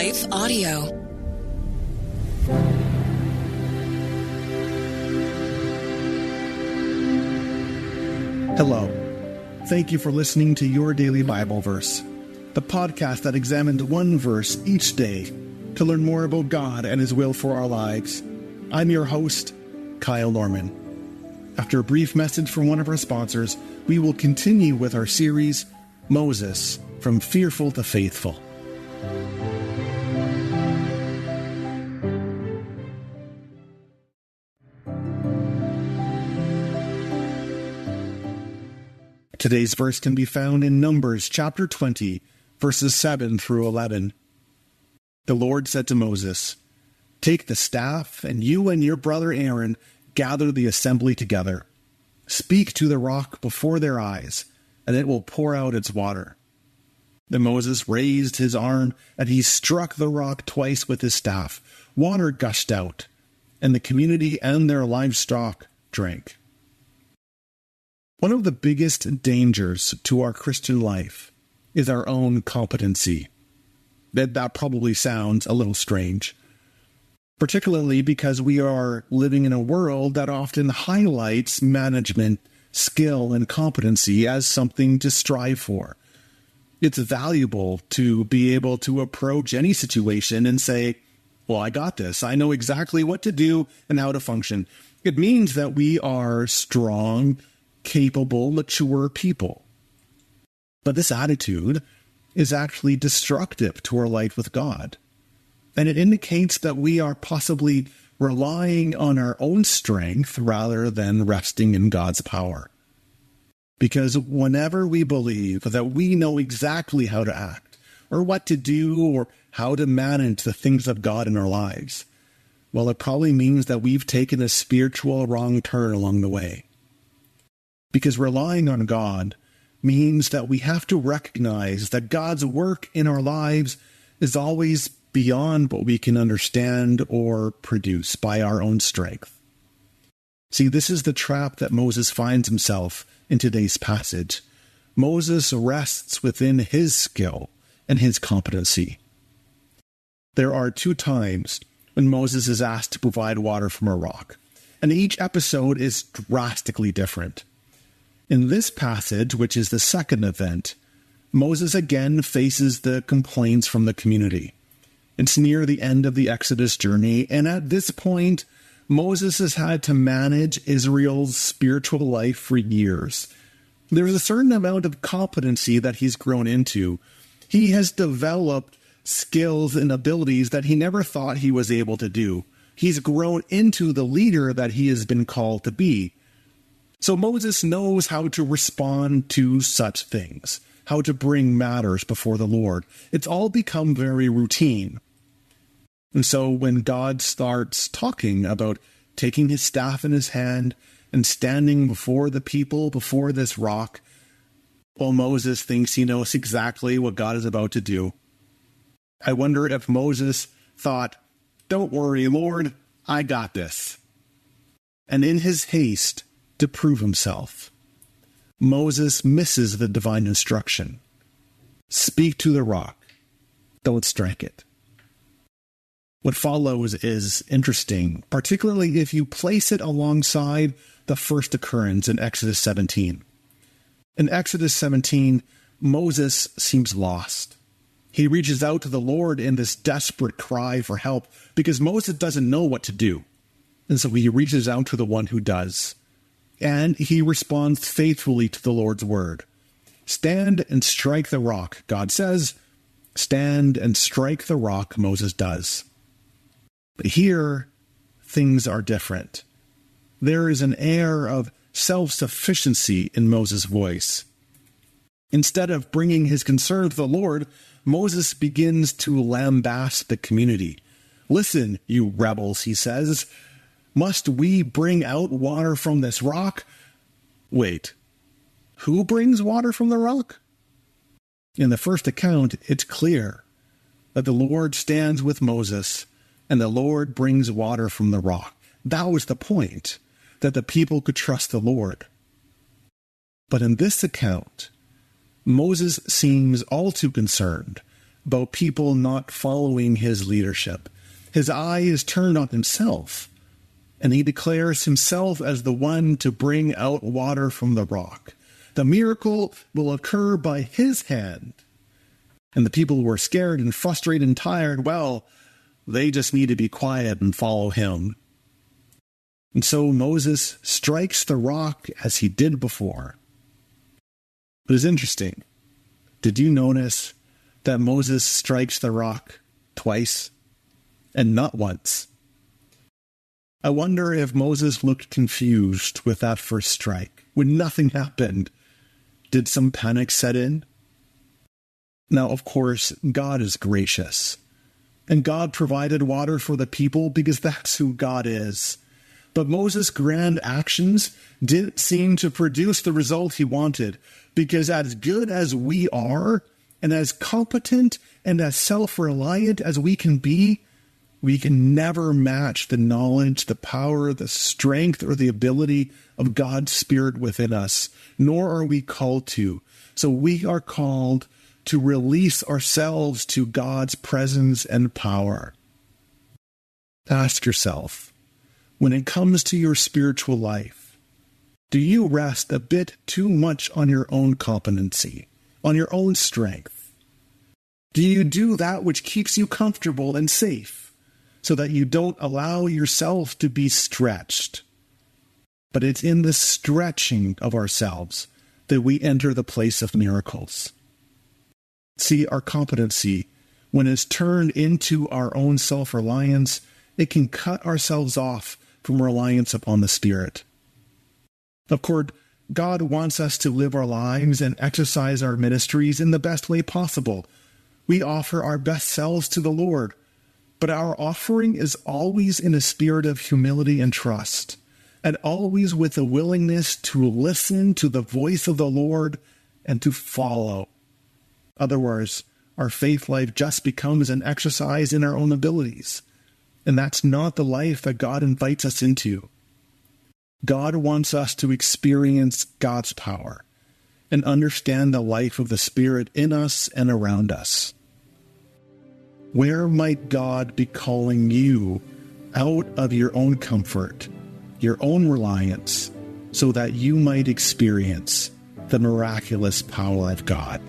Life Audio. Hello. Thank you for listening to Your Daily Bible Verse, the podcast that examines one verse each day to learn more about God and His will for our lives. I'm your host, Kyle Norman. After a brief message from one of our sponsors, we will continue with our series, Moses, From Fearful to Faithful. Today's verse can be found in Numbers chapter 20, verses 7 through 11. The Lord said to Moses, "Take the staff, and you and your brother Aaron gather the assembly together. Speak to the rock before their eyes, and it will pour out its water." Then Moses raised his arm, and he struck the rock twice with his staff. Water gushed out, and the community and their livestock drank. One of the biggest dangers to our Christian life is our own competency. That probably sounds a little strange, particularly because we are living in a world that often highlights management, skill, and competency as something to strive for. It's valuable to be able to approach any situation and say, well, I got this. I know exactly what to do and how to function. It means that we are strong, capable, mature people. But this attitude is actually destructive to our life with God. And it indicates that we are possibly relying on our own strength rather than resting in God's power. Because whenever we believe that we know exactly how to act, or what to do, or how to manage the things of God in our lives, well, it probably means that we've taken a spiritual wrong turn along the way. Because relying on God means that we have to recognize that God's work in our lives is always beyond what we can understand or produce by our own strength. See, this is the trap that Moses finds himself in today's passage. Moses rests within his skill and his competency. There are 2 times when Moses is asked to provide water from a rock, and each episode is drastically different. In this passage, which is the second event, Moses again faces the complaints from the community. It's near the end of the Exodus journey, and at this point, Moses has had to manage Israel's spiritual life for years. There's a certain amount of competency that he's grown into. He has developed skills and abilities that he never thought he was able to do. He's grown into the leader that he has been called to be. So Moses knows how to respond to such things, how to bring matters before the Lord. It's all become very routine. And so when God starts talking about taking his staff in his hand and standing before the people, before this rock, well, Moses thinks he knows exactly what God is about to do. I wonder if Moses thought, "Don't worry, Lord, I got this." And in his haste to prove himself, Moses misses the divine instruction. Speak to the rock, don't strike it. What follows is interesting, particularly if you place it alongside the first occurrence in Exodus 17. In Exodus 17, Moses seems lost. He reaches out to the Lord in this desperate cry for help because Moses doesn't know what to do. And so he reaches out to the one who does. And he responds faithfully to the Lord's word. Stand and strike the rock, God says. Stand and strike the rock, Moses does. But here, things are different. There is an air of self-sufficiency in Moses' voice. Instead of bringing his concern to the Lord, Moses begins to lambaste the community. "Listen, you rebels," he says. "Must we bring out water from this rock?" Wait, who brings water from the rock? In the first account, it's clear that the Lord stands with Moses and the Lord brings water from the rock. That was the point, that the people could trust the Lord. But in this account, Moses seems all too concerned about people not following his leadership. His eye is turned on himself, and he declares himself as the one to bring out water from the rock. The miracle will occur by his hand. And the people who are scared and frustrated and tired, well, they just need to be quiet and follow him. And so Moses strikes the rock as he did before. But it's interesting. Did you notice that Moses strikes the rock twice and not once? I wonder if Moses looked confused with that first strike. When nothing happened, did some panic set in? Now, of course, God is gracious. And God provided water for the people because that's who God is. But Moses' grand actions didn't seem to produce the result he wanted, because as good as we are, and as competent and as self-reliant as we can be, we can never match the knowledge, the power, the strength, or the ability of God's Spirit within us, nor are we called to. So we are called to release ourselves to God's presence and power. Ask yourself, when it comes to your spiritual life, do you rest a bit too much on your own competency, on your own strength? Do you do that which keeps you comfortable and safe, so that you don't allow yourself to be stretched? But it's in the stretching of ourselves that we enter the place of miracles. See, our competency, when it's turned into our own self-reliance, it can cut ourselves off from reliance upon the Spirit. Of course, God wants us to live our lives and exercise our ministries in the best way possible. We offer our best selves to the Lord, but our offering is always in a spirit of humility and trust, and always with a willingness to listen to the voice of the Lord and to follow. Otherwise, our faith life just becomes an exercise in our own abilities, and that's not the life that God invites us into. God wants us to experience God's power and understand the life of the Spirit in us and around us. Where might God be calling you out of your own comfort, your own reliance, so that you might experience the miraculous power of God?